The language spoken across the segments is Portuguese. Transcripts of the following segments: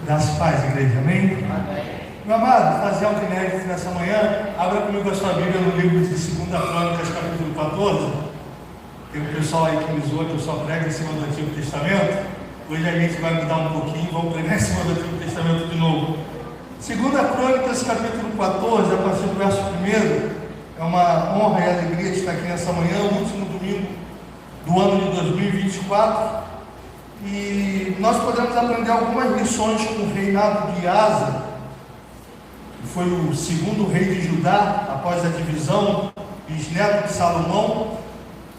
Graças e paz, igreja, amém? Meu amado, fazer algo inédito nessa manhã. Abra comigo a sua Bíblia no livro de 2 Crônicas, capítulo 14. Tem um pessoal aí que me zoa que eu só prego em cima do Antigo Testamento. Hoje a gente vai mudar um pouquinho e vamos pregar em cima do Antigo Testamento de novo. 2 Crônicas, capítulo 14, a partir do verso 1. É uma honra e alegria de estar aqui nessa manhã, o último domingo do ano de 2024. E nós podemos aprender algumas lições com o reinado de Asa, que foi o segundo rei de Judá, após a divisão, bisneto de Salomão.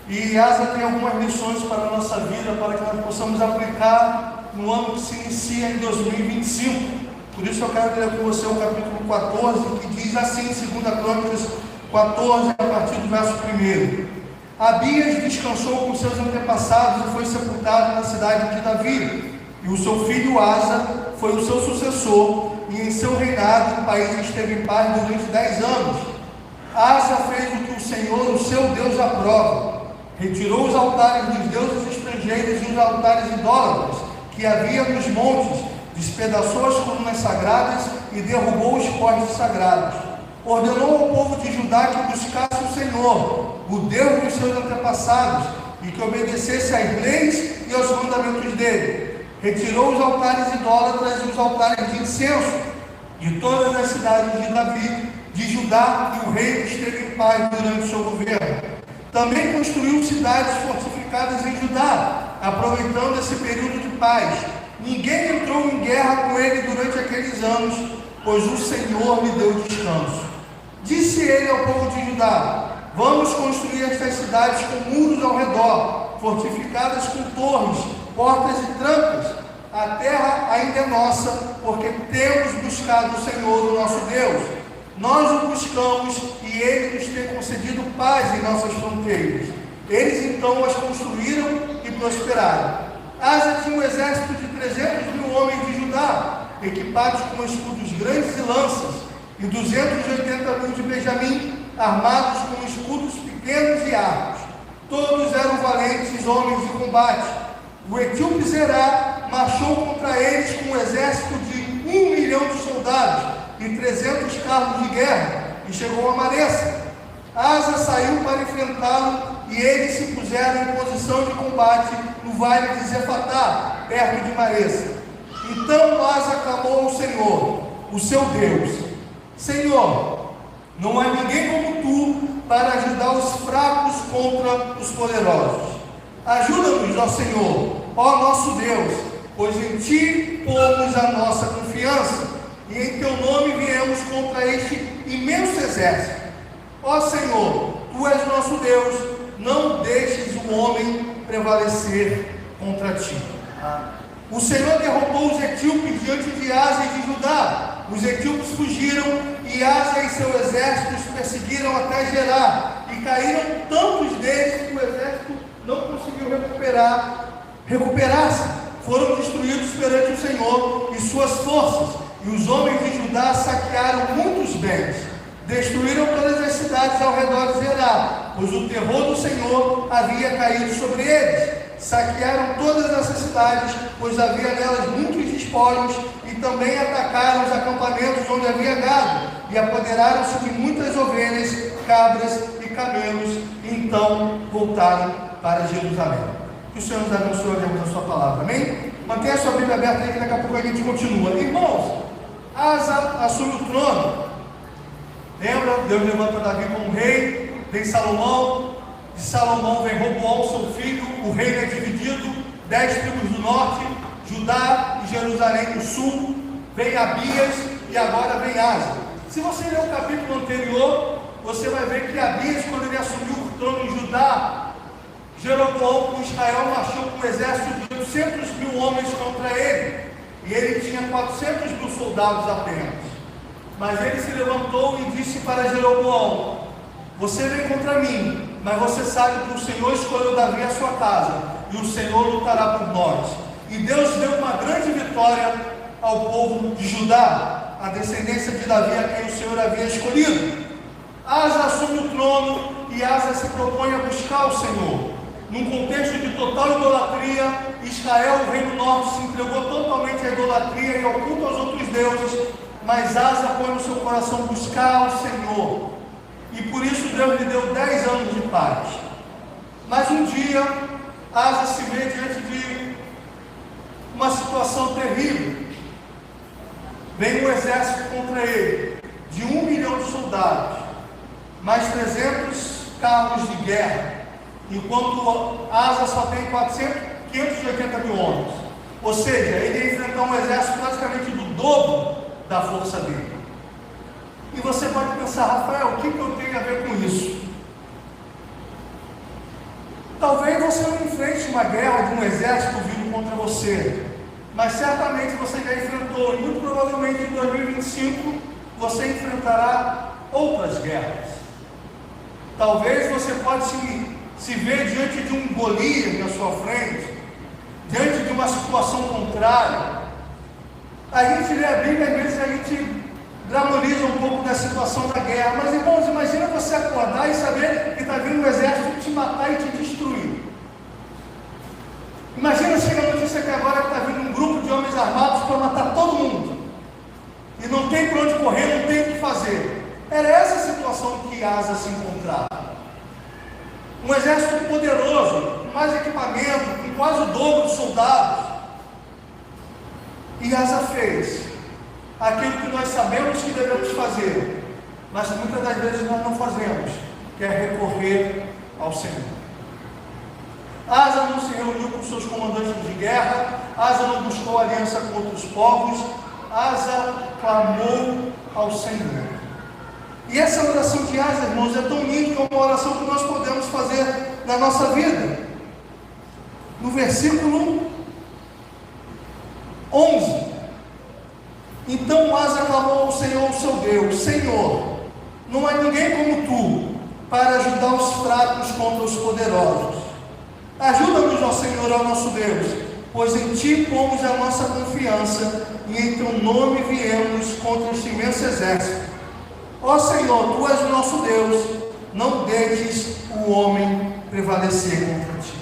E Asa tem algumas lições para a nossa vida, para que nós possamos aplicar no ano que se inicia em 2025. Por isso eu quero ler com você o capítulo 14, que diz assim, 2 Crônicas 14, a partir do verso 1. Abias descansou com seus antepassados e foi sepultado na cidade de Davi. E o seu filho Asa foi o seu sucessor, e em seu reinado o país esteve em paz durante 10 anos. Asa fez o que o Senhor, o seu Deus, aprova. Retirou os altares dos deuses estrangeiros e os altares idólatras que havia nos montes, despedaçou as colunas sagradas e derrubou os postes sagrados. Ordenou ao povo de Judá que buscasse o Senhor, o Deus dos seus antepassados, e que obedecesse às leis e aos mandamentos dele. Retirou os altares idólatras e os altares de incenso de todas as cidades de Davi, de Judá, e o rei esteve em paz durante o seu governo. Também construiu cidades fortificadas em Judá, aproveitando esse período de paz. Ninguém entrou em guerra com ele durante aqueles anos, pois o Senhor lhe deu descanso. Disse ele ao povo de Judá: vamos construir estas cidades com muros ao redor, fortificadas com torres, portas e trancas. A terra ainda é nossa, porque temos buscado o Senhor, o nosso Deus. Nós o buscamos e ele nos tem concedido paz em nossas fronteiras. Eles então as construíram e prosperaram. Asa tinha um exército de 300.000 homens de Judá, equipados com escudos grandes e lanças, e 280.000 de Benjamim, armados com escudos pequenos e arcos. Todos eram valentes homens de combate. O etíope Zerá marchou contra eles com um exército de 1 milhão de soldados e 300 carros de guerra, e chegou a Maressa. Asa saiu para enfrentá-lo, e eles se puseram em posição de combate no vale de Zefatá, perto de Maressa. Então Asa clamou ao Senhor, o seu Deus: Senhor, não há ninguém como tu para ajudar os fracos contra os poderosos. Ajuda-nos, ó Senhor, ó nosso Deus, pois em ti pomos a nossa confiança, e em teu nome viemos contra este imenso exército. Ó Senhor, tu és nosso Deus, não deixes o homem prevalecer contra ti. O Senhor derrotou os etíopes diante de Asa e de Judá. Os etíopes fugiram, e Asa e seu exército os perseguiram até Gerá, e caíram tantos deles que o exército não conseguiu recuperar-se. Foram destruídos perante o Senhor e suas forças, e os homens de Judá saquearam muitos bens. Destruíram todas as cidades ao redor de Zerá, pois o terror do Senhor havia caído sobre eles. Saquearam todas essas cidades, pois havia nelas muitos espólios, e também atacaram os acampamentos onde havia gado, e apoderaram-se de muitas ovelhas, cabras e camelos, e então voltaram para Jerusalém. Que o Senhor nos abençoe, olhamos a sua palavra, amém? Mantenha a sua Bíblia aberta aí, que daqui a pouco a gente continua. Irmãos, Asa assume o trono. Lembra? Deus levanta Davi como rei, vem Salomão. De Salomão vem Roboão, seu filho. O reino é dividido, 10 tribos do norte, Judá e Jerusalém do sul. Vem Abias e agora vem Asa. Se você ler o capítulo anterior, você vai ver que Abias, quando ele assumiu o trono em Judá, Jeroboão, com Israel, marchou com um exército de 800.000 homens contra ele, e ele tinha 400.000 soldados apenas. Mas ele se levantou e disse para Jeroboão: você vem contra mim, mas você sabe que o Senhor escolheu Davi a sua casa, e o Senhor lutará por nós. E Deus deu uma grande vitória ao povo de Judá, a descendência de Davi, a quem o Senhor havia escolhido. Asa assume o trono, e Asa se propõe a buscar o Senhor. Num contexto de total idolatria, Israel, o reino norte, se entregou totalmente à idolatria e ao culto aos outros deuses, mas Asa põe no seu coração buscar ao Senhor, e por isso Deus lhe deu 10 anos de paz. Mas um dia, Asa se vê diante de uma situação terrível. Vem um exército contra ele, de 1 milhão de soldados, mais 300 carros de guerra, enquanto Asa só tem 580 mil homens. Ou seja, ele ia enfrentar um exército praticamente do dobro da força dele. E você pode pensar, Rafael, o que eu tenho a ver com isso? Talvez você não enfrente uma guerra de um exército vindo contra você, mas certamente você já enfrentou, e muito provavelmente em 2025 você enfrentará outras guerras. Talvez você pode se ver diante de um Golias na sua frente, diante de uma situação contrária. A gente lê a Bíblia, às vezes a gente glamoriza um pouco da situação da guerra, mas irmãos, imagina você acordar e saber que está vindo um exército te matar e te destruir. Imagina se a notícia que agora está vindo um grupo de homens armados para matar todo mundo, e não tem para onde correr, não tem o que fazer. Era essa a situação que Asa se encontrava. Um exército poderoso, com mais equipamento, com quase o dobro de soldados. E Asa fez aquilo que nós sabemos que devemos fazer, mas muitas das vezes nós não fazemos, que é recorrer ao Senhor. Asa não se reuniu com seus comandantes de guerra, Asa não buscou aliança com outros povos, Asa clamou ao Senhor. E essa oração de Asa, irmãos, é tão linda, que é uma oração que nós podemos fazer na nossa vida. No versículo 11: então Asa clamou ao Senhor, o seu Deus: Senhor, não há ninguém como tu para ajudar os fracos contra os poderosos. Ajuda-nos, ó Senhor, ó nosso Deus, pois em ti pomos a nossa confiança, e em teu nome viemos contra este imenso exército. Ó Senhor, tu és o nosso Deus, não deixes o homem prevalecer contra ti.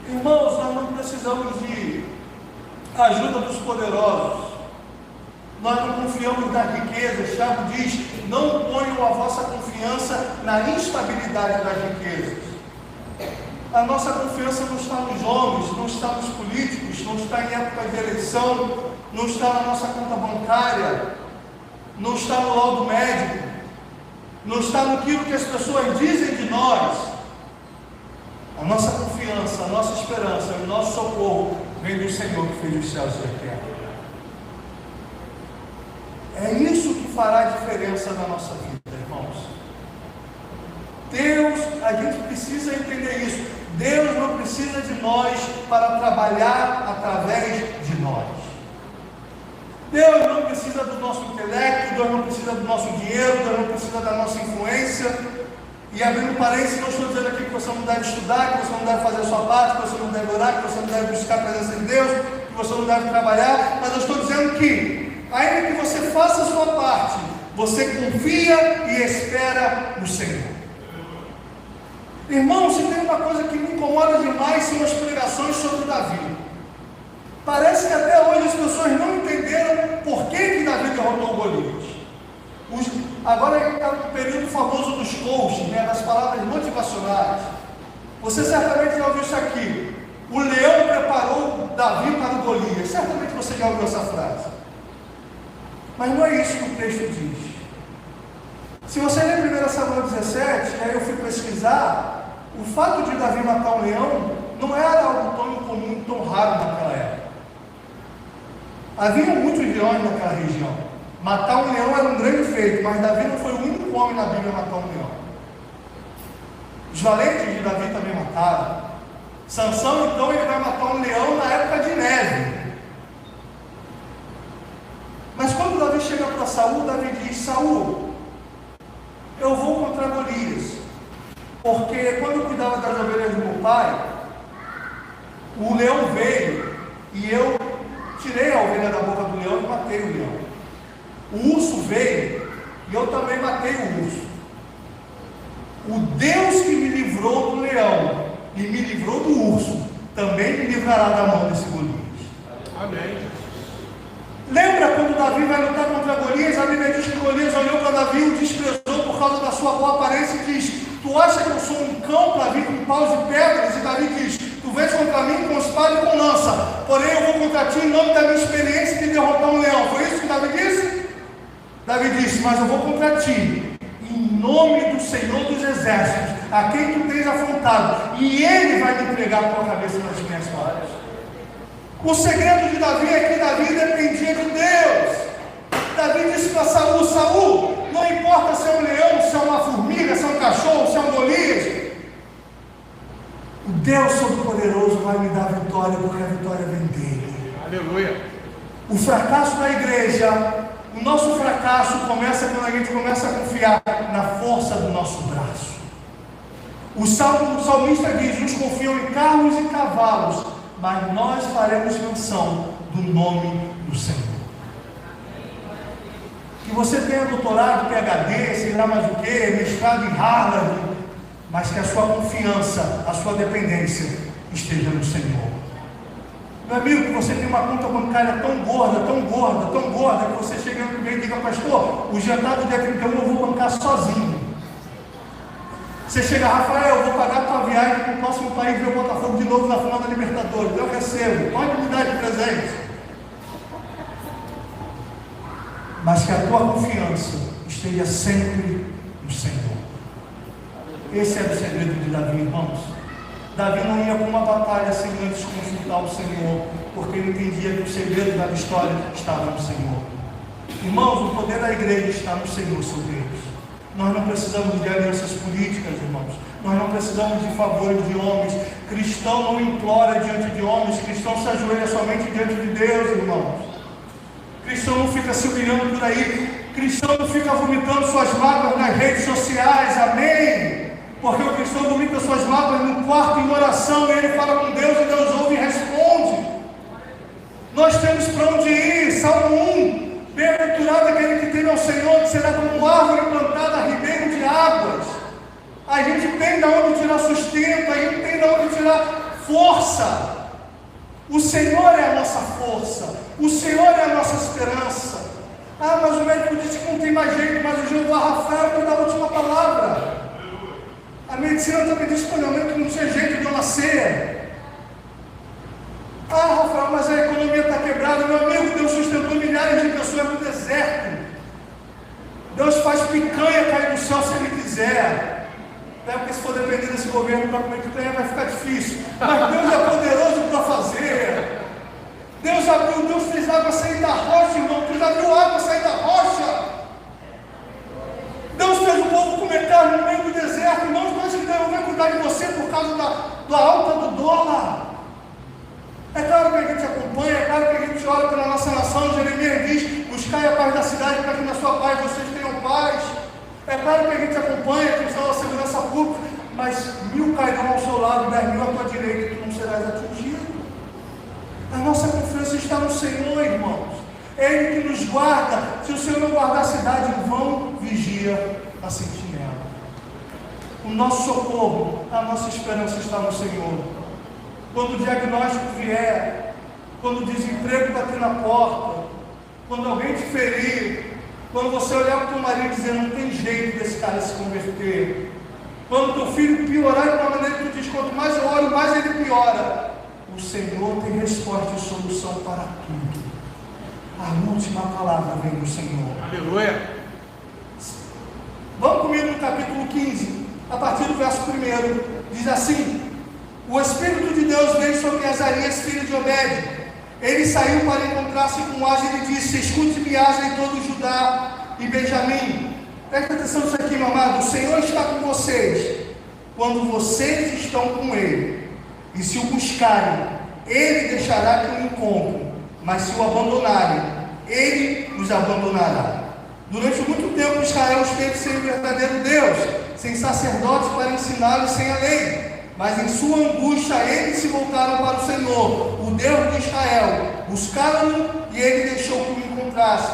Irmãos, nós não precisamos de ajuda dos poderosos, nós não confiamos nas riquezas. Tiago diz: não ponham a vossa confiança na instabilidade das riquezas. A nossa confiança não está nos homens, não está nos políticos, não está em época de eleição, não está na nossa conta bancária, não está no laudo médico, não está naquilo que as pessoas dizem de nós. A nossa confiança, a nossa esperança, o nosso socorro vem do Senhor que fez os céus e a terra. É isso que fará diferença na nossa vida, irmãos. Deus, a gente precisa entender isso. Deus não precisa de nós para trabalhar através de nós. Deus não precisa do nosso intelecto, Deus não precisa do nosso dinheiro, Deus não precisa da nossa influência. E abrindo parênteses, não estou dizendo aqui que você não deve estudar, que você não deve fazer a sua parte, que você não deve orar, que você não deve buscar a presença de Deus, que você não deve trabalhar, mas eu estou dizendo que, ainda que você faça a sua parte, você confia e espera no Senhor. Irmão, se tem uma coisa que me incomoda demais, são as pregações sobre Davi. Parece que até hoje as pessoas não entenderam por que Davi derrotou Golias. Agora está no período famoso dos coaches, das palavras motivacionais. Você certamente já ouviu isso aqui: o leão preparou Davi para o Golias. Certamente você já ouviu essa frase. Mas não é isso que o texto diz. Se você ler 1 Samuel 17, aí eu fui pesquisar, o fato de Davi matar um leão não era algo tão incomum, tão raro naquela época. Havia muitos leões naquela região. Matar um leão era um grande feito, mas Davi não foi o único homem na Bíblia a matar um leão. Os valentes de Davi também mataram. Sansão, então, ele vai matar um leão na época de neve. Mas quando Davi chega para Saul, Davi diz: Saul, eu vou contra Golias, porque quando eu cuidava das ovelhas do meu pai, o leão veio e eu tirei a ovelha da boca do leão e matei o leão. O urso veio e eu também matei o urso. o Deus que me livrou do leão e me livrou do urso, também me livrará da mão desse Golias. Amém. Lembra quando Davi vai lutar contra Golias? A Bíblia diz que Golias olhou para Davi e o desprezou por causa da sua boa aparência e diz: tu acha que eu sou um cão para vir com paus e pedras? E Davi diz: tu vens contra mim com espada e com lança, porém eu vou contra ti em nome da minha experiência de derrotar um leão. Foi isso que Davi disse? Davi disse: mas eu vou contra ti em nome do Senhor dos Exércitos, a quem tu tens afrontado, e ele vai me entregar a tua cabeça nas minhas mãos. O segredo de Davi é que Davi dependia de Deus. Davi disse para Saul: Saul, não importa se é um leão, se é uma formiga, se é um cachorro, se é um Golias, o Deus Todo-Poderoso vai me dar a vitória, porque a vitória vem dele. Aleluia. O fracasso da igreja, o nosso fracasso começa quando a gente começa a confiar na força do nosso braço. O salmista diz: uns confiam em carros e cavalos, mas nós faremos menção do nome do Senhor. Que você tenha doutorado, PhD, sei lá mais o que, mestrado em Harvard, mas que a sua confiança, a sua dependência esteja no Senhor. Meu amigo, que você tem uma conta bancária tão gorda, que você chega no meio e diga: pastor, o jantar do dia 31 eu vou bancar sozinho. Você chega: Rafael, eu vou pagar a tua viagem para o próximo país ver o Botafogo de novo na final da Libertadores. Eu recebo, pode me dar de presente. Mas que a tua confiança esteja sempre no Senhor. Esse era o segredo de Davi, irmãos. Davi não ia com uma batalha sem antes consultar o Senhor, porque ele entendia que o segredo da vitória estava no Senhor. Irmãos, o poder da igreja está no Senhor, seu Deus. Nós não precisamos de alianças políticas, irmãos. Nós não precisamos de favores de homens. Cristão não implora diante de homens. Cristão se ajoelha somente diante de Deus, irmãos. Cristão não fica se humilhando por aí. Cristão não fica vomitando suas mágoas nas redes sociais. Amém? Porque o cristão vomita suas mágoas no quarto em oração, e ele fala com Deus, e Deus ouve e responde. Nós temos para onde ir. Salmo 1: bem-aventurado aquele que teme ao Senhor, que será como uma árvore plantada a ribeiro de águas. A gente tem de onde tirar sustento, a gente tem de onde tirar força. O Senhor é a nossa força, o Senhor é a nossa esperança. Ah, mas o médico disse que não tem mais jeito, mas o Jeová Rafael me dá a última palavra. A medicina também disse que não tinha jeito de eu nascer. Ah, Rafael, mas a economia está quebrada. Meu amigo, Deus sustentou milhares de pessoas no deserto. Deus faz picanha cair do céu se Ele quiser. É porque se for depender desse governo para comer picanha vai ficar difícil. Mas Deus é poderoso para fazer. Deus fez água sair da rocha, irmão. Tu já viu água sair da rocha? Deus fez o povo comer carne no meio do deserto. Irmãos, nós que Deus não vai cuidar de você por causa da alta do dólar. É claro que a gente acompanha, é claro que a gente ora pela nossa nação. Jeremias diz: buscai a paz da cidade, para que na sua paz vocês tenham paz. É claro que a gente acompanha a questão da segurança pública, mas 1000 cairão ao seu lado, 10.000 à tua direita, e tu não serás atingido. A nossa confiança está no Senhor, irmãos. É Ele que nos guarda. Se o Senhor não guardar a cidade, em vão vigia a sentinela. O nosso socorro, a nossa esperança está no Senhor. Quando o diagnóstico vier, quando o desemprego bater na porta, quando alguém te ferir, quando você olhar para o teu marido e dizer: não tem jeito desse cara se converter, quando o teu filho piorar de uma maneira que tu diz: quanto mais eu oro, mais ele piora, o Senhor tem resposta e solução para tudo. A última palavra vem do Senhor. Aleluia. Vamos comigo no capítulo 15, a partir do verso 1. Diz assim: o Espírito de Deus veio sobre Azarias, filho de Obed. Ele saiu para encontrar-se com Asa e lhe disse: escute-me, Asa, e todo Judá e Benjamim. Preste atenção nisso aqui, meu amado. O Senhor está com vocês quando vocês estão com Ele. E se o buscarem, Ele deixará que o encontrem. Mas se o abandonarem, Ele os abandonará. Durante muito tempo Israel esteve sem o verdadeiro Deus, sem sacerdotes para ensiná-los, sem a lei. Mas em sua angústia eles se voltaram para o Senhor, o Deus de Israel. Buscaram-no e Ele deixou que o encontrasse.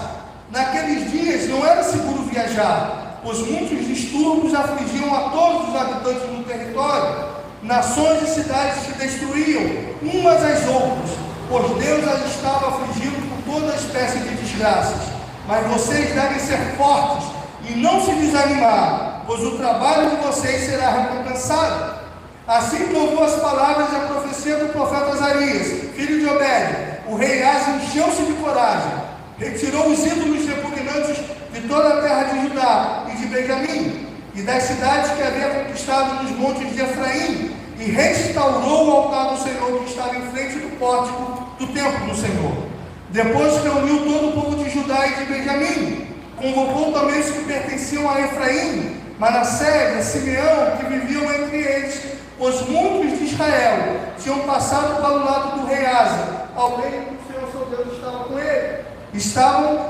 Naqueles dias não era seguro viajar. pois muitos distúrbios afligiam a todos os habitantes do território. Nações e cidades se destruíam umas às outras, pois Deus as estava afligindo por toda espécie de desgraças. Mas vocês devem ser fortes e não se desanimar, pois o trabalho de vocês será recompensado. Assim que ouviu as palavras e a profecia do profeta Azarias, filho de Obed, o rei Asa encheu-se de coragem, retirou os ídolos repugnantes de toda a terra de Judá e de Benjamim, e das cidades que havia conquistado nos montes de Efraim, e restaurou o altar do Senhor que estava em frente do pórtico do templo do Senhor. Depois reuniu todo o povo de Judá e de Benjamim, convocou também os que pertenciam a Efraim, Manassés, Simeão, que viviam entre eles, pois muitos de Israel tinham passado para o lado do rei Asa, alguém que o Senhor seu Deus estava com ele.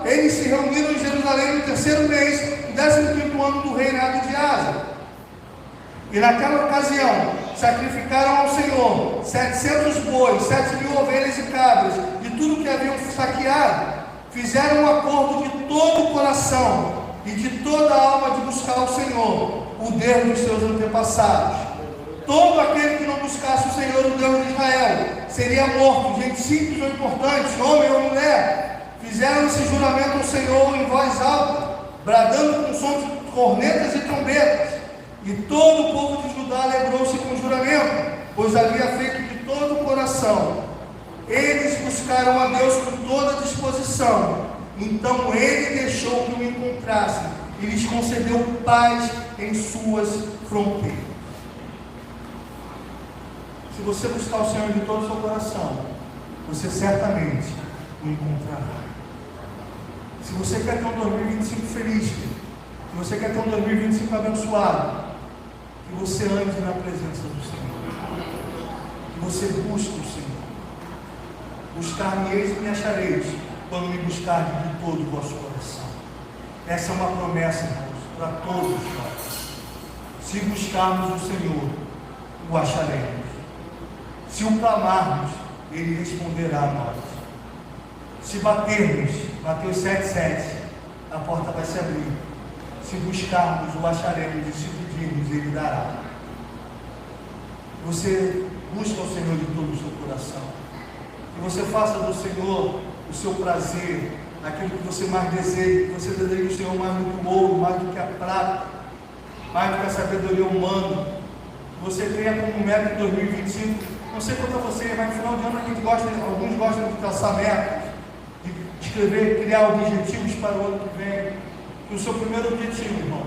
Eles se reuniram em Jerusalém no terceiro mês, no 15º ano do reinado de Asa. E naquela ocasião, sacrificaram ao Senhor 700 bois, 7.000 ovelhas e cabras, de tudo que haviam saqueado. Fizeram um acordo de todo o coração e de toda a alma de buscar ao Senhor, o Deus dos seus antepassados. Todo aquele que não buscasse o Senhor, o Deus de Israel, seria morto, gente simples ou importante, homem ou mulher. Fizeram esse juramento ao Senhor em voz alta, bradando com som de cornetas e trombetas. E todo o povo de Judá alegrou-se com o juramento, pois havia feito de todo o coração. Eles buscaram a Deus com toda a disposição. Então ele deixou que o encontrassem e lhes concedeu paz em suas fronteiras. Se você buscar o Senhor de todo o seu coração, você certamente o encontrará. Se você quer ter um 2025 feliz, se você quer ter um 2025 abençoado, que você ande na presença do Senhor, que você busque o Senhor. Buscar-me-eis e me achareis, quando me buscardes de todo o vosso coração. Essa é uma promessa, irmãos, para todos nós. Se buscarmos o Senhor, o acharemos. Se o clamarmos, Ele responderá a nós. Se batermos, Mateus 7,7, a porta vai se abrir. Se buscarmos, o acharemos, e se pedirmos, Ele dará. Você busca o Senhor de todo o seu coração. Que você faça do Senhor o seu prazer, aquilo que você mais deseja, que você deseja o Senhor mais do que o ouro, mais do que a prata, mais do que a sabedoria humana. Que você tenha como meta em 2025, não sei quanto a você, mas no final de ano a gente gosta, alguns gostam de traçar metas, de escrever, criar objetivos para o ano que vem. Que o seu primeiro objetivo, irmão,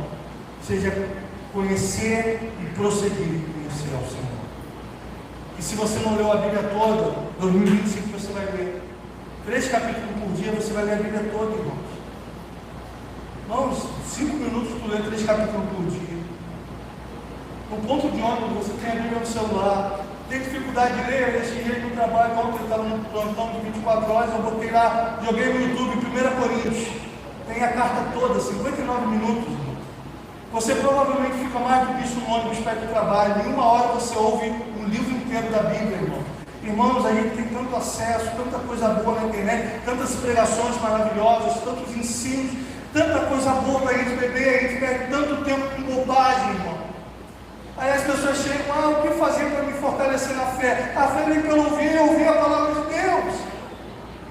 seja conhecer e prosseguir em conhecer ao Senhor. E se você não leu a Bíblia toda, 2025 você vai ler 3 capítulos por dia, você vai ler a Bíblia toda, irmãos. Irmãos, 5 minutos tu lê 3 capítulos por dia. No ponto de ônibus, você tem a Bíblia no celular. Tem dificuldade de ler, eu deixei ele no trabalho, ontem eu estava no plantão de 24 horas, eu botei lá, joguei no YouTube 1 Coríntios. Tem a carta toda, 59 minutos, irmão. Você provavelmente fica mais do que isso no ônibus perto do trabalho. Em 1 hora você ouve um livro inteiro da Bíblia, irmão. Irmãos, a gente tem tanto acesso, tanta coisa boa na internet, tantas pregações maravilhosas, tantos ensinos, tanta coisa boa para a gente beber, a gente perde tanto tempo com bobagem, irmão. Aí as pessoas chegam, o que fazer para me fortalecer na fé? A fé vem pelo ouvir a palavra de Deus.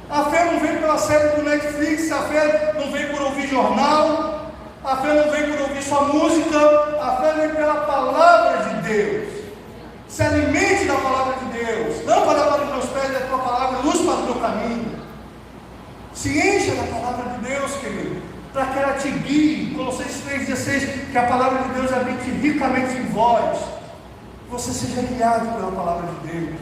A fé não vem pela série do Netflix, a fé não vem por ouvir jornal, a fé não vem por ouvir só música, a fé vem pela palavra de Deus. Se alimente da palavra de Deus. Lâmpada para os meus pés é a tua palavra, luz para o teu caminho. Se encha da palavra de Deus, querido, para que ela te guie. Colossenses 3,16, que a palavra de Deus habite ricamente em vós, que você seja guiado pela palavra de Deus.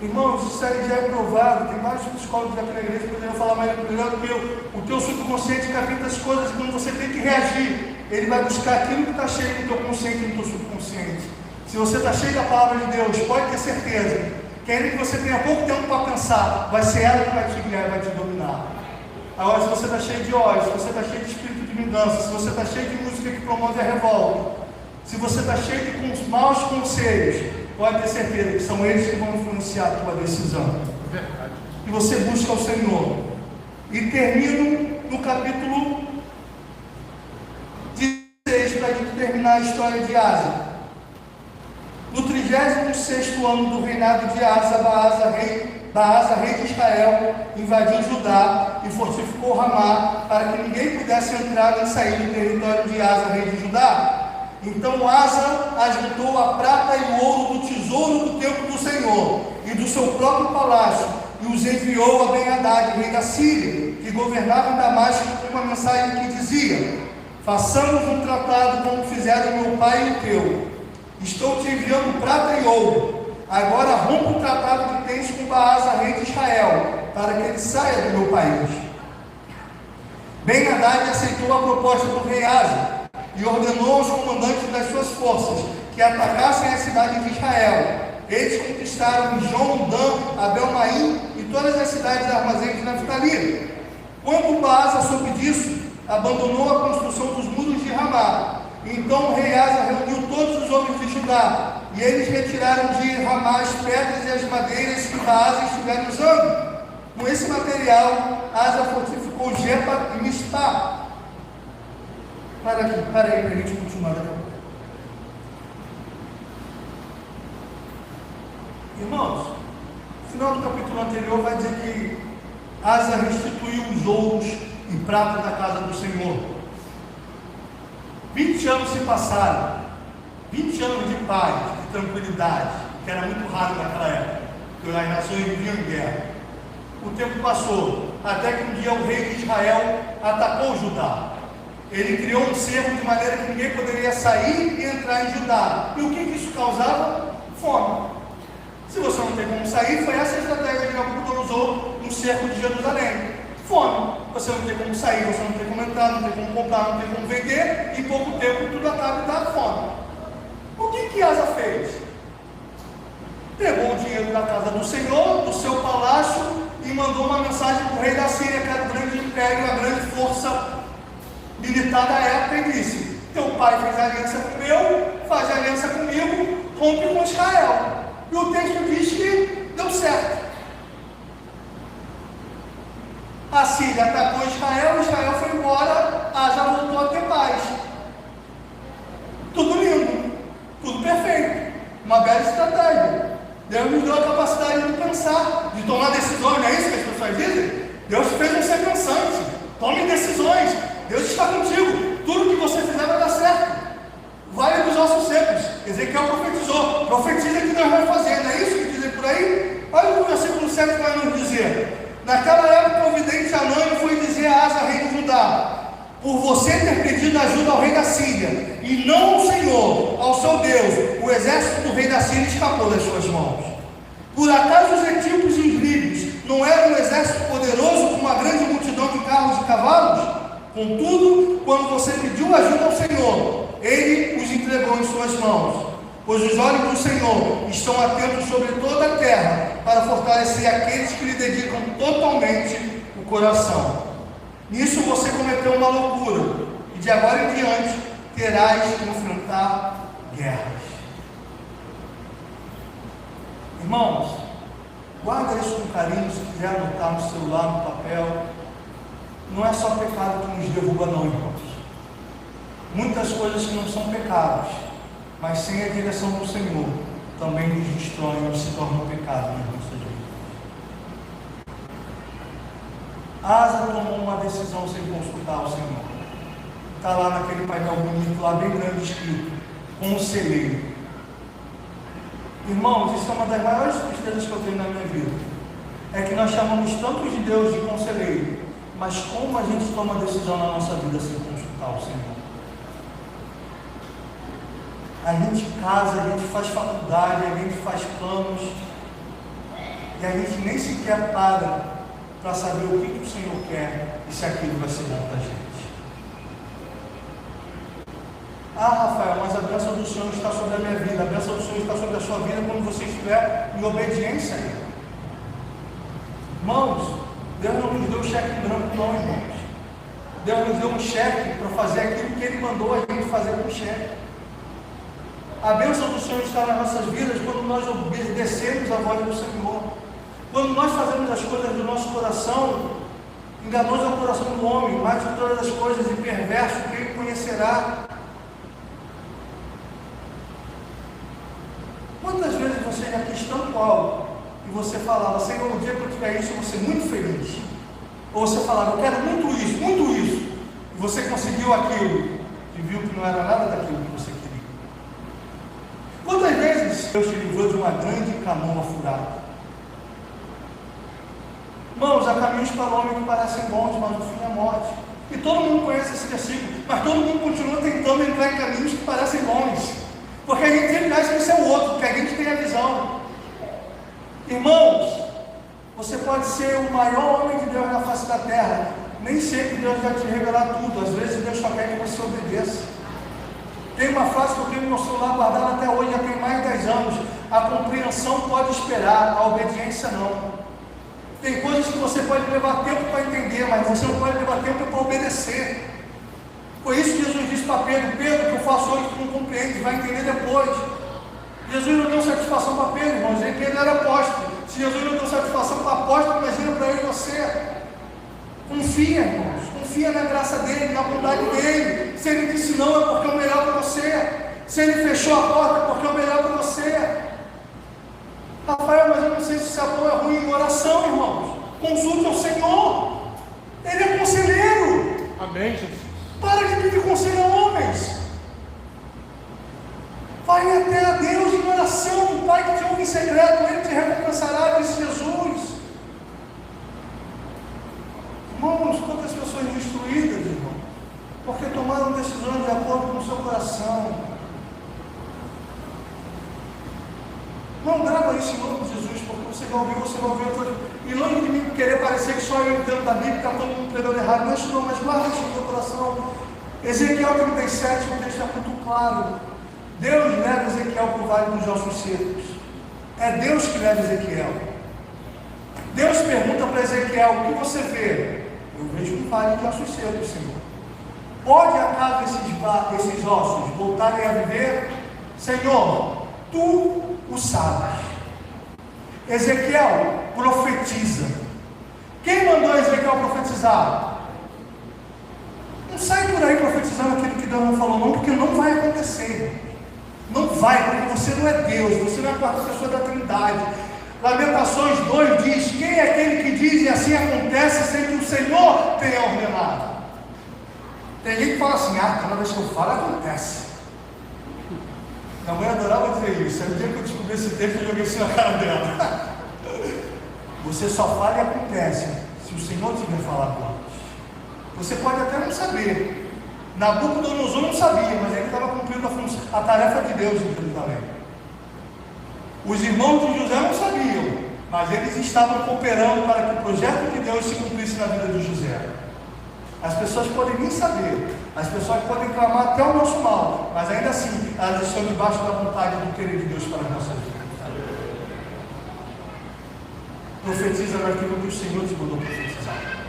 Irmãos, isso aí já é provado. Tem vários psicólogos aqui na igreja que poderiam falar melhor do que eu. O teu subconsciente capta as coisas e quando você tem que reagir, ele vai buscar aquilo que está cheio no teu consciente e no teu subconsciente. Se você está cheio da palavra de Deus, pode ter certeza que ainda que você tenha pouco tempo para pensar, vai ser ela que vai te guiar e vai te dominar. Agora, se você está cheio de ódio, se você está cheio de espírito de vingança, se você está cheio de música que promove a revolta, se você está cheio de maus conselhos, pode ter certeza que são eles que vão influenciar a tua decisão. E você busca o Senhor. E termino no capítulo terminar a história de Asa. No 36º ano do reinado de Asa, Baasa, rei de Israel, invadiu Judá e fortificou Ramá, para que ninguém pudesse entrar nem sair do território de Asa, rei de Judá. Então Asa ajuntou a prata e o ouro do tesouro do templo do Senhor e do seu próprio palácio, e os enviou a Ben-Hadad, rei da Síria, que governava em Damasco, com uma mensagem que dizia: façamos um tratado como fizeram meu pai e o teu. Estou te enviando prata e ouro. Agora rompa o tratado que tens com Baasa, rei de Israel, para que ele saia do meu país. Ben-Hadad aceitou a proposta do rei Asa e ordenou aos comandantes das suas forças que atacassem a cidade de Israel. Eles conquistaram Jon, Dan, Abel-Maim e todas as cidades e armazéns de Naftali. Quando Baasa soube disso, abandonou a construção dos muros de Ramá. Então o rei Asa reuniu todos os homens de Judá, e eles retiraram de Ramá as pedras e as madeiras que Baasa estivera usando. Com esse material, Asa fortificou Jepa e Mispá. Para aí, para a gente continuar daqui a pouco. Irmãos, no final do capítulo anterior vai dizer que Asa restituiu os ouros e prata da casa do Senhor. 20 anos se passaram, 20 anos de paz, de tranquilidade, que era muito raro naquela época, porque as nações viviam em guerra. O tempo passou, até que um dia o rei de Israel atacou Judá. Ele criou um cerco de maneira que ninguém poderia sair e entrar em Judá. E o que isso causava? Fome. Se você não tem como sair, foi essa a estratégia que Nabucodonosor no cerco de Jerusalém. Fome. Você não tem como sair, você não tem como entrar, não tem como comprar, não tem como vender, em pouco tempo tudo acaba e dá fome. O que Asa fez? Pegou o dinheiro da casa do Senhor, do seu palácio, e mandou uma mensagem para o rei da Síria, que era o grande império, a grande força militar da época, e disse: teu pai fez aliança com o meu, faz aliança comigo, rompe com Israel. E o texto diz que deu certo. A Síria atacou Israel, Israel foi embora, Asa voltou a ter paz. Tudo lindo, tudo perfeito, uma bela estratégia. Deus nos deu a capacidade de pensar, de tomar decisões, não é isso que as pessoas dizem? Deus fez você pensante, tome decisões, Deus está contigo, tudo que você fizer vai dar certo. Vale dos ossos secos. Ezequiel profetizou, profetiza que Deus vai fazer, não é isso que dizem por aí? Olha o que o versículo 7 vai nos dizer. Naquela época o vidente Anani foi dizer a Asa, rei de Judá: por você ter pedido ajuda ao rei da Síria, e não ao Senhor, ao seu Deus, o exército do rei da Síria escapou das suas mãos. Por acaso os etíopes e os líbios não eram um exército poderoso com uma grande multidão de carros e cavalos? Contudo, quando você pediu ajuda ao Senhor, Ele os entregou em suas mãos. Pois os olhos do Senhor estão atentos sobre toda a terra, para fortalecer aqueles que lhe dedicam totalmente o coração. Nisso você cometeu uma loucura, e de agora em diante terás que enfrentar guerras. Irmãos, guarda isso com carinho, se quiser anotar no celular, no papel. Não é só pecado que nos derruba não, irmãos. Muitas coisas que não são pecados, mas sem a direção do Senhor, também nos destroem e se tornam pecado nas nossas vidas. Asa tomou uma decisão sem consultar o Senhor. Está lá naquele painel bonito, lá bem grande escrito: conselheiro. Irmãos, isso é uma das maiores tristezas que eu tenho na minha vida. É que nós chamamos tanto de Deus de conselheiro, mas como a gente toma decisão na nossa vida sem consultar o Senhor? A gente casa, a gente faz faculdade, a gente faz planos, e a gente nem sequer para saber o que o Senhor quer e se aquilo vai ser bom para a gente. Ah, Rafael, mas a bênção do Senhor está sobre a minha vida, a bênção do Senhor está sobre a sua vida quando você estiver em obediência a Ele. Irmãos, Deus não nos deu cheque em branco não, irmãos. Deus nos deu um cheque para fazer aquilo que Ele mandou a gente fazer com o cheque. A bênção do Senhor está nas nossas vidas quando nós obedecemos a voz do Senhor. Quando nós fazemos as coisas do nosso coração, enganoso é o coração do homem, mais de todas as coisas, e perverso, quem o conhecerá? você já quis tanto algo, e você falava, Senhor, no dia que eu tiver isso, eu vou ser muito feliz. Ou você falava, eu quero muito isso, e você conseguiu aquilo, e viu que não era nada daquilo que você queria. Quantas vezes Deus te livrou de uma grande canoa furada? Irmãos, há caminhos para o homem que parecem bons, mas no fim é a morte. E todo mundo conhece esse versículo, mas todo mundo continua tentando entrar em caminhos que parecem bons. Porque a gente sempre acha que esse é o outro, porque a gente tem a visão. Irmãos, você pode ser o maior homem de Deus na face da terra. Nem sempre Deus vai te revelar tudo. Às vezes Deus só quer que você obedeça. Tem uma frase que eu tenho no meu celular guardada até hoje, já tem mais de 10 anos. A compreensão pode esperar, a obediência não. Tem coisas que você pode levar tempo para entender, mas você não pode levar tempo para obedecer. Foi isso que Jesus disse para Pedro: Pedro, que eu faço hoje, tu não compreende, vai entender depois. Jesus não deu satisfação para Pedro, irmãos, ele Pedro era apóstolo. Se Jesus não deu satisfação para apóstolo, imagina para eu e você. Confia, irmãos, confia na graça dele, na bondade dele. Se ele disse não, é porque é o melhor para você. Se ele fechou a porta, é porque é o melhor para você. Rafael, mas eu não sei se isso é bom ou é ruim. Em oração, irmãos, consulte ao Senhor. Ele é conselheiro. Amém, Jesus. Para de pedir conselho a homens. Vai até a Deus em oração. O Pai que te ouve em secreto, Ele te recompensará, disse Jesus. Irmãos, quantas pessoas destruídas, irmão, porque tomaram decisões de acordo com o seu coração. Não grava isso em nome de Jesus, porque você vai ouvir. E longe de mim querer parecer que só eu entendo da Bíblia, está todo mundo pregando errado. Não é isso não, mas guarda isso no teu coração. Ezequiel 37, o texto é muito claro. Deus leva Ezequiel para o vale dos ossos secos. É Deus que leva Ezequiel. Deus pergunta para Ezequiel: o que você vê? Eu vejo um vale de ossos secos, Senhor. Pode acaso esses ossos voltarem a viver? Senhor, tu o sabes. Ezequiel profetiza. Quem mandou Ezequiel profetizar? Não sai por aí profetizando aquilo que Deus não falou, não, porque não vai acontecer. Não vai, porque você não é Deus, você não é a quarta pessoa da Trindade. Lamentações 2 diz: quem é aquele que diz e assim acontece sem que o Senhor tenha ordenado? Tem gente que fala assim: cada vez que eu falo acontece. Minha mãe adorava dizer isso. Aí o dia que eu descobri esse texto, eu joguei isso na cara dela. Você só fala e acontece se o Senhor tiver falado antes. Você pode até não saber. Nabucodonosor não sabia, mas ele estava cumprindo a tarefa de Deus em Jerusalém. Os irmãos de José não sabiam, mas eles estavam cooperando para que o projeto de Deus se cumprisse na vida de José. As pessoas podem nem saber, as pessoas podem clamar até o nosso mal, mas ainda assim elas estão debaixo da vontade do querer de Deus para as nossas vidas. Profetiza naquilo que o Senhor te mandou profetizar.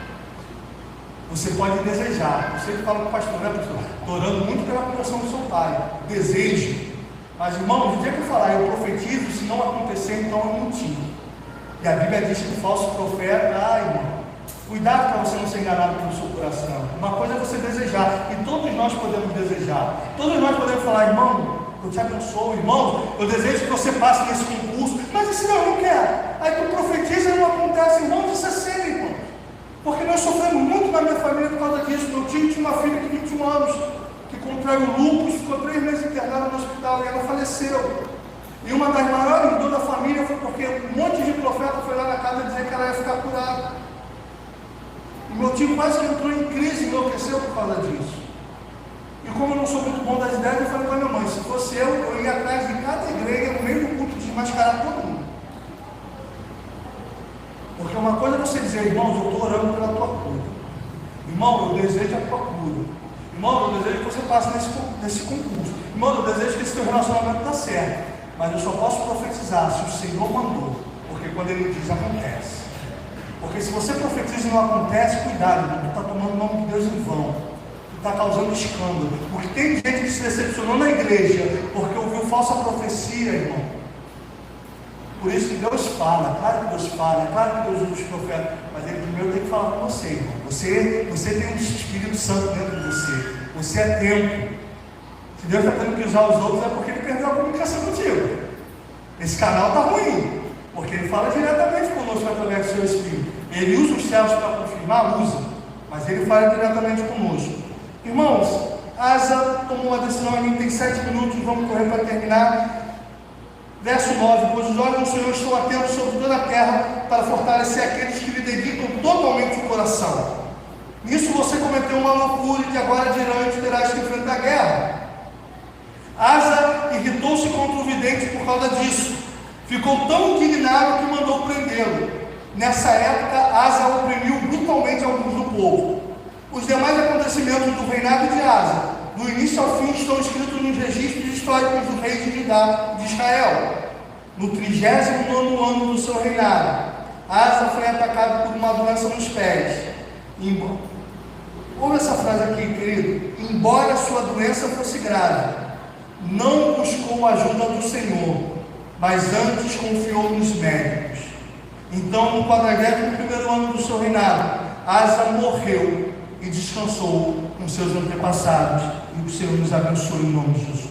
Você pode desejar. Você que fala com o pastor, né, pastor? Estou orando muito pela conversão do seu pai. Desejo. Mas, irmão, no dia que eu falar, eu profetizo, se não acontecer, então eu menti. E a Bíblia diz que o falso profeta, irmão, cuidado para você não ser enganado pelo seu coração. Uma coisa é você desejar, e todos nós podemos desejar. Todos nós podemos falar: irmão, eu te abençoo, irmão, eu desejo que você passe nesse concurso, mas esse não quer. Aí tu profetiza e não acontece, irmão, isso é sério, irmão. Porque nós sofremos muito na minha família por causa disso. Meu tio tinha uma filha de 21 anos, que contraiu lúpus, ficou 3 meses internada no hospital e ela faleceu. E uma das maiores dores da família foi porque um monte de profeta foi lá na casa dizer que ela ia ficar curada. E meu tio quase que entrou em crise e enlouqueceu por causa disso. E como eu não sou muito bom das ideias, eu falei para minha mãe: se fosse eu ia atrás de cada igreja, no meio do culto, desmascarar todo mundo. Porque uma coisa é você dizer: irmãos, eu estou orando pela tua cura. Irmão, eu desejo a tua cura. Irmão, eu desejo que você passe nesse concurso. Irmão, eu desejo que esse teu relacionamento está certo. Mas eu só posso profetizar se o Senhor mandou. Porque quando Ele diz, acontece. Porque se você profetiza e não acontece, cuidado, tu está tomando o nome de Deus em vão. Tu está causando escândalo. Porque tem gente que se decepcionou na igreja porque ouviu falsa profecia, irmão. Por isso que Deus fala, claro que Deus fala, claro que Deus usa os profetas, mas Ele primeiro tem que falar com você, irmão. Você tem um Espírito Santo dentro de você. Você é templo. Se Deus está tendo que usar os outros, é porque Ele perdeu a comunicação contigo. Esse canal está ruim, porque ele fala diretamente conosco através do seu Espírito. Ele usa os céus para confirmar, usa, mas ele fala diretamente conosco. Irmãos, Asa tomou uma decisão, ainda tem 7 minutos, vamos correr para terminar. Verso 9: pois os olhos do Senhor estão atentos sobre toda a terra para fortalecer aqueles que lhe dedicam totalmente o coração. Nisso você cometeu uma loucura e de agora adiante terás que enfrentar a guerra. Asa irritou-se contra o vidente por causa disso. Ficou tão indignado que mandou prendê-lo. Nessa época, Asa oprimiu brutalmente alguns do povo. Os demais acontecimentos do reinado de Asa, do início ao fim, estão escritos nos registros históricos do rei de Judá de Israel. No 39º ano do seu reinado, Asa foi atacado por uma doença nos pés. Ouve essa frase aqui, querido. Embora sua doença fosse grave, não buscou a ajuda do Senhor, mas antes confiou nos médicos. Então, no 41º ano do seu reinado, Asa morreu e descansou com seus antepassados. E o Senhor nos abençoe em nome de Jesus.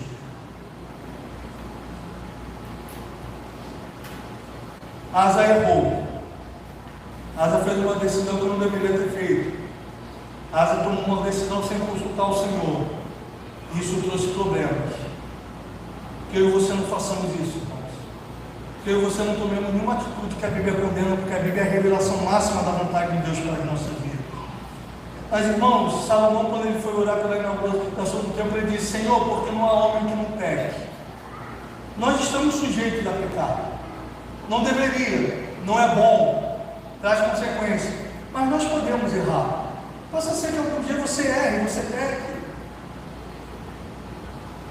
Asa errou. Asa fez uma decisão que não deveria ter feito. Asa tomou uma decisão sem consultar o Senhor. Isso trouxe problemas. Que eu e você não façamos isso, irmãos. Que eu e você não tomemos nenhuma atitude que a Bíblia condena, porque a Bíblia é a revelação máxima da vontade de Deus para as nossas vidas. Mas, irmãos, Salomão, quando ele foi orar pela inauguração do templo, ele disse: Senhor, porque não há homem que não peque. Nós estamos sujeitos a pecar. Não deveria, não é bom, traz consequências. Mas nós podemos errar. Possa ser que algum dia você erre, você peque.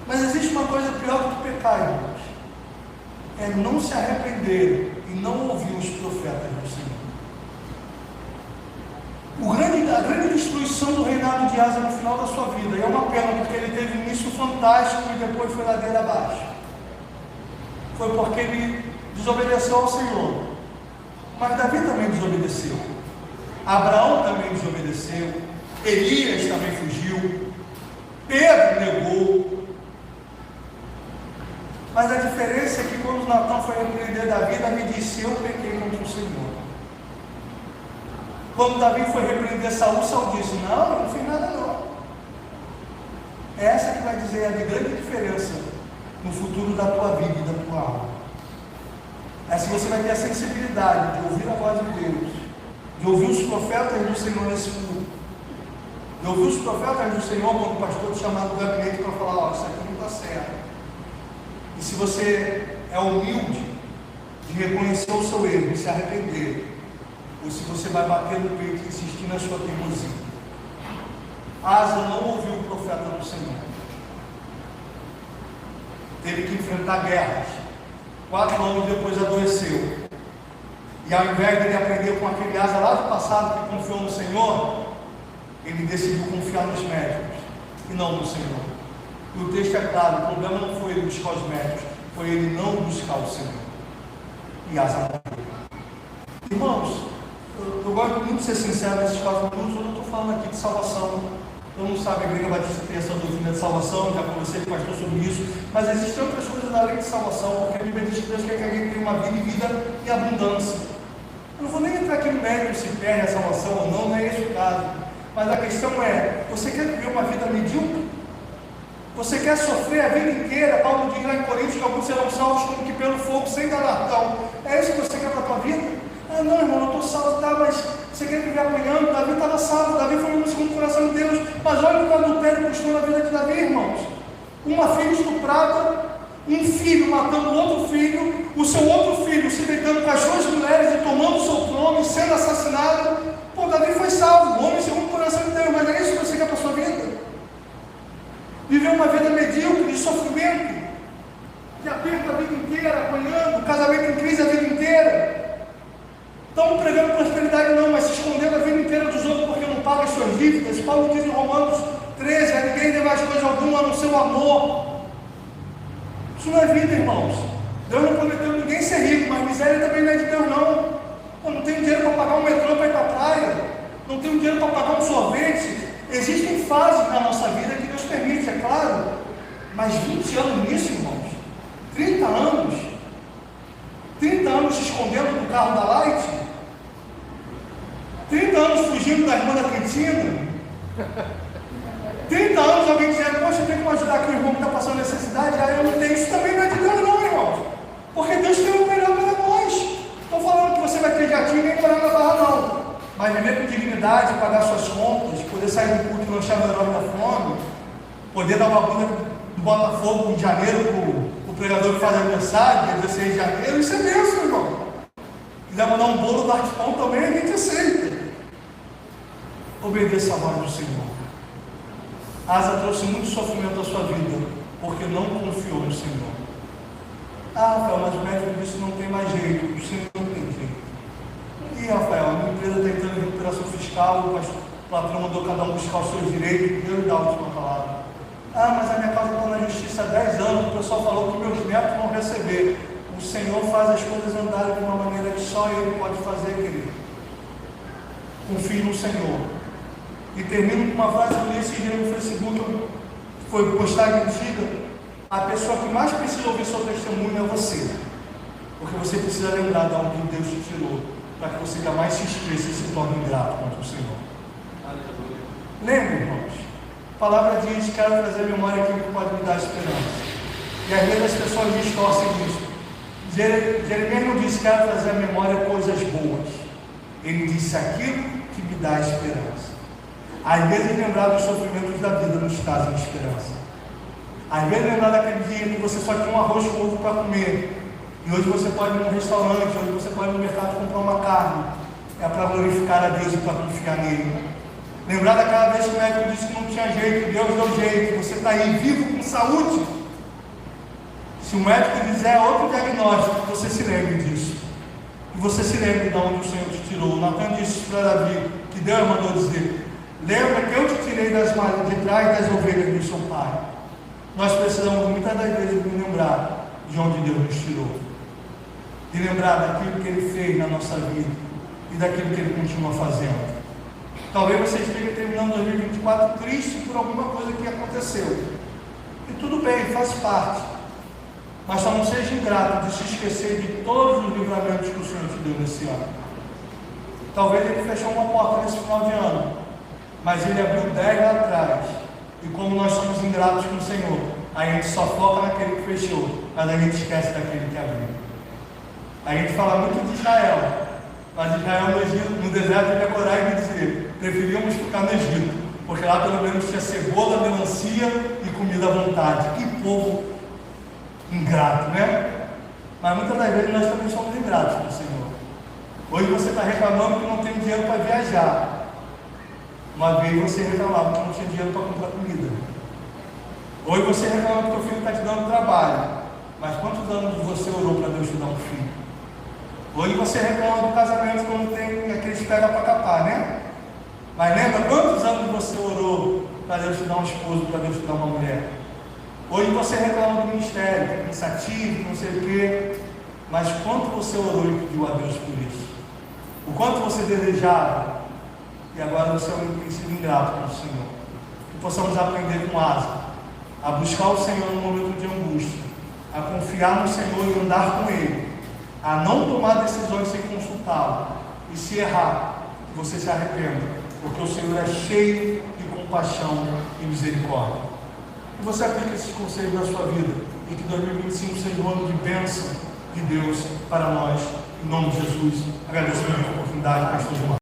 Mas existe uma coisa pior do que pecar, irmãos. É não se arrepender e não ouvir os profetas do Senhor. A grande destruição do reinado de Asa no final da sua vida, e é uma pena, porque ele teve um início fantástico e depois foi ladeira abaixo. Foi porque ele desobedeceu ao Senhor. Mas Davi também desobedeceu. Abraão também desobedeceu. Elias também fugiu. Pedro negou. Mas a diferença é que quando Natã foi repreender Davi, Davi disse: eu pequei contra o Senhor. Quando Davi foi repreender Saul, Saul disse: não, eu não fiz nada não. É essa que vai dizer a grande diferença no futuro da tua vida e da tua alma. É se você vai ter a sensibilidade de ouvir a voz de Deus, de ouvir os profetas do Senhor nesse mundo, de ouvir os profetas do Senhor quando o pastor te chamar do gabinete para falar: ó, isso aqui não está certo. E se você é humilde de reconhecer o seu erro e se arrepender, ou se você vai bater no peito e insistir na sua teimosia. Asa não ouviu o profeta do Senhor. Teve que enfrentar guerras. 4 anos depois adoeceu. E ao invés de ele aprender com aquele Asa lá do passado que confiou no Senhor, ele decidiu confiar nos médicos e não no Senhor. E o texto é claro: o problema não foi ele buscar os médicos, foi ele não buscar o Senhor. E Asa morreu. Irmãos, eu gosto muito de ser sincero nesses 4 minutos. Eu não estou falando aqui de salvação. Todo mundo sabe, a Igreja Batista tem essa doutrina de salvação, já conversei com o pastor sobre isso, mas existem outras coisas além de salvação, porque a Bíblia diz que Deus quer que a gente tenha uma vida e vida em abundância. Eu não vou nem entrar aqui no mérito se perde a salvação ou não, não é esse o caso. Mas a questão é: você quer viver uma vida medíocre? Você quer sofrer a vida inteira? Paulo diz lá em Coríntios que alguns serão salvos como que pelo fogo, sem galardão. É isso que você quer para a tua vida? Ah, não, irmão, eu estou salvo, tá, mas você quer viver apanhando? Davi estava salvo, Davi foi no segundo coração de Deus. Mas olha o que o adultério custou na vida de Davi, irmãos. Uma filha estuprada, um filho matando outro filho, o seu outro filho se deitando com as 2 mulheres e tomando o seu trono e sendo assassinado. Pô, Davi foi salvo, homem segundo o coração de Deus. Mas é isso que você quer para a sua vida? Viver uma vida medíocre, de sofrimento, de aperto a vida inteira, apanhando, casamento em crise a vida inteira. Estão pregando prosperidade não, mas se escondendo a vida inteira dos outros porque não pagam as suas dívidas. Paulo diz em Romanos 13: a ninguém dê mais coisa alguma a não ser o amor. Isso não é vida, irmãos. Deus não prometeu ninguém ser rico, mas miséria também não é de Deus não. Eu não tenho dinheiro para pagar um metrô para ir para a praia, não tenho dinheiro para pagar um sorvete. Existem fases na nossa vida que Deus permite, é claro, mas 20 anos nisso, irmãos, 30 anos, escondendo do carro da Light? 30 anos fugindo da irmã da Cristina? 30 anos alguém dizendo, poxa, eu tenho que ajudar aqui o irmão que está passando necessidade, aí eu não tenho. Isso também não é de Deus não, irmãos. Porque Deus tem o melhor para nós. Estou falando que você vai ter jatinho nem morar na Barra não. Mas viver com dignidade, pagar suas contas, poder sair do culto e lanchar no herói da fome, poder dar uma bunda do Botafogo em janeiro para o pregador que faz aniversário, dia 16 de janeiro, isso é bênção, irmão. Quiser mandar um bolo do Artipão também, a gente aceita. Obedeça a voz do Senhor. Asa trouxe muito sofrimento à sua vida, porque não confiou no Senhor. Ah, Rafael, mas o médico disse que não tem mais jeito. O Senhor não tem jeito. E Rafael, a minha empresa está entrando em recuperação fiscal, o patrão mandou cada um buscar os seus direitos, Deus dá a última palavra. Ah, mas a minha causa está na justiça há 10 anos, o pessoal falou que meus netos vão receber. O Senhor faz as coisas andarem de uma maneira que só Ele pode fazer, querido. Confie no Senhor. E termino com uma frase que eu li esse dia no Facebook, foi postagem antiga. A pessoa que mais precisa ouvir seu testemunho é você. Porque você precisa lembrar de onde Deus te tirou, para que você jamais se esqueça e se torne ingrato contra o Senhor. Lembre, irmãos, a palavra diz: quero trazer à memória aquilo que pode me dar esperança. E às vezes as pessoas distorcem disso. Jeremias não disse: quero trazer à memória coisas boas. Ele disse: aquilo que me dá esperança. Às vezes lembrar dos sofrimentos da vida nos trazem esperança. Às vezes lembrar daquele dia que você só tinha um arroz com ovo para comer. E hoje você pode ir num restaurante, hoje você pode ir no mercado comprar uma carne. É para glorificar a Deus e para confiar nele. Lembrar daquela vez que o médico disse que não tinha jeito, Deus deu jeito. Você está aí vivo com saúde. Se o médico dizer outro diagnóstico, você se lembre disso. E você se lembre de onde o Senhor te tirou. Natan disse para Davi, que Deus mandou dizer: lembra que eu te tirei de trás das ovelhas do seu pai. Nós precisamos muitas das vezes nos lembrar de onde Deus nos tirou. De lembrar daquilo que Ele fez na nossa vida e daquilo que Ele continua fazendo. Talvez você esteja terminando 2024 triste por alguma coisa que aconteceu. E tudo bem, faz parte. Mas só não seja ingrato de se esquecer de todos os livramentos que o Senhor te deu nesse ano. Talvez Ele fechou uma porta nesse final de ano, mas Ele abriu 10 lá atrás. E como nós somos ingratos com o Senhor, a gente só foca naquele que fechou, mas a gente esquece daquele que abriu. A gente fala muito de Israel, mas Israel no deserto ele ia coragem de dizer: preferíamos ficar no Egito, porque lá pelo menos tinha cebola, melancia e comida à vontade. Que povo ingrato, né? Mas muitas das vezes nós também somos ingratos com o Senhor. Hoje você está reclamando que não tem dinheiro para viajar. Uma vez você reclamava que não tinha dinheiro para comprar comida. Hoje você reclama que o filho está te dando trabalho. Mas quantos anos você orou para Deus te dar um filho? Hoje você reclama do casamento quando tem aqueles pega para capar, né? Mas lembra quantos anos você orou para Deus te dar um esposo, para Deus te dar uma mulher? Hoje você reclama do ministério, que é cansativo, não sei o quê. Mas quanto você orou e pediu a Deus por isso? O quanto você desejava? E agora você tem sido ingrato com o Senhor. Que possamos aprender com Asa a buscar o Senhor no momento de angústia, a confiar no Senhor e andar com Ele, a não tomar decisões sem consultá-lo, e se errar, que você se arrependa, porque o Senhor é cheio de compaixão e misericórdia. Que você aplique esses conselhos na sua vida e que 2025 seja um ano de bênção de Deus para nós, em nome de Jesus. Agradeço a oportunidade, pastor Gilmar.